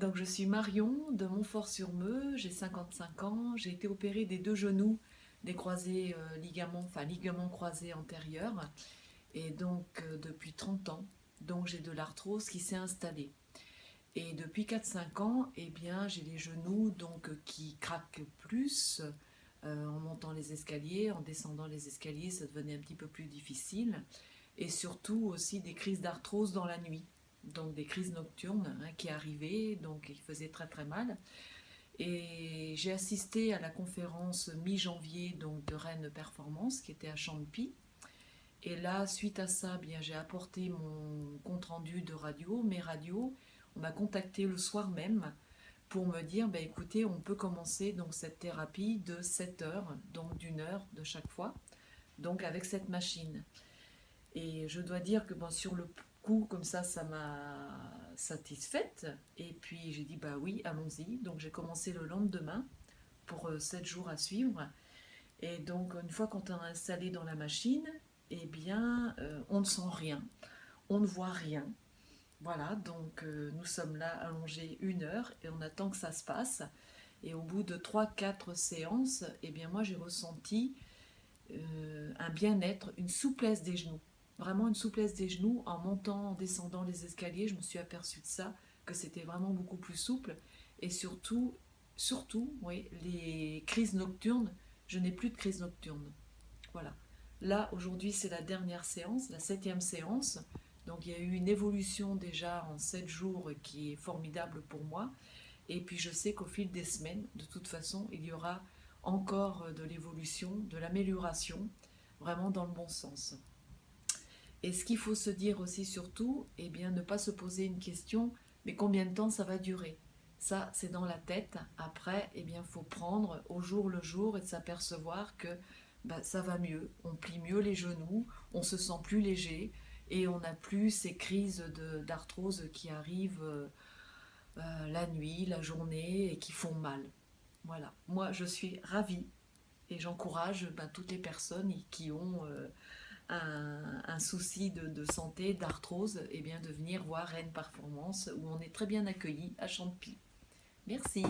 Donc je suis Marion de Montfort-sur-Meux, j'ai 55 ans, j'ai été opérée des deux genoux, des croisés ligaments, enfin ligaments croisés antérieurs, et donc depuis 30 ans, donc j'ai de l'arthrose qui s'est installée. Et depuis 4-5 ans, eh bien j'ai les genoux donc qui craquent plus en montant les escaliers, en descendant les escaliers, ça devenait un petit peu plus difficile, et surtout aussi des crises d'arthrose dans la nuit. Donc des crises nocturnes qui arrivaient, donc il faisait très très mal. Et j'ai assisté à la conférence mi-janvier donc de Rennes Performance qui était à Champy. Et là, suite à ça, bien j'ai apporté mon compte rendu de radio, mes radios. On m'a contacté le soir même pour me dire, bah, écoutez, on peut commencer donc cette thérapie de 7 heures, donc d'une heure de chaque fois, donc avec cette machine. Et je dois dire que bon, sur le coup, comme ça m'a satisfaite. Et puis j'ai dit, bah oui, allons-y. Donc j'ai commencé le lendemain pour 7 jours à suivre. Et donc une fois qu'on est installé dans la machine, eh bien, on ne sent rien, on ne voit rien. Voilà, donc nous sommes là allongés une heure et on attend que ça se passe. Et au bout de 3-4 séances, eh bien moi j'ai ressenti un bien-être, une souplesse des genoux. Vraiment une souplesse des genoux. En montant, en descendant les escaliers, je me suis aperçue de ça, que c'était vraiment beaucoup plus souple. Et surtout, oui, les crises nocturnes, je n'ai plus de crises nocturnes. Voilà. Là, aujourd'hui, c'est la dernière séance, la 7e séance. Donc, il y a eu une évolution déjà en 7 jours qui est formidable pour moi. Et puis je sais qu'au fil des semaines, de toute façon, il y aura encore de l'évolution, de l'amélioration, vraiment dans le bon sens. Et ce qu'il faut se dire aussi surtout, eh bien ne pas se poser une question, mais combien de temps ça va durer? Ça, c'est dans la tête. Après, eh bien, faut prendre au jour le jour et s'apercevoir que bah, ça va mieux. On plie mieux les genoux, on se sent plus léger et on n'a plus ces crises d'arthrose qui arrivent la nuit, la journée et qui font mal. Voilà, moi je suis ravie et j'encourage toutes les personnes qui ont un souci de santé, d'arthrose, et bien de venir voir Rennes Performance où on est très bien accueillis à Champy. Merci.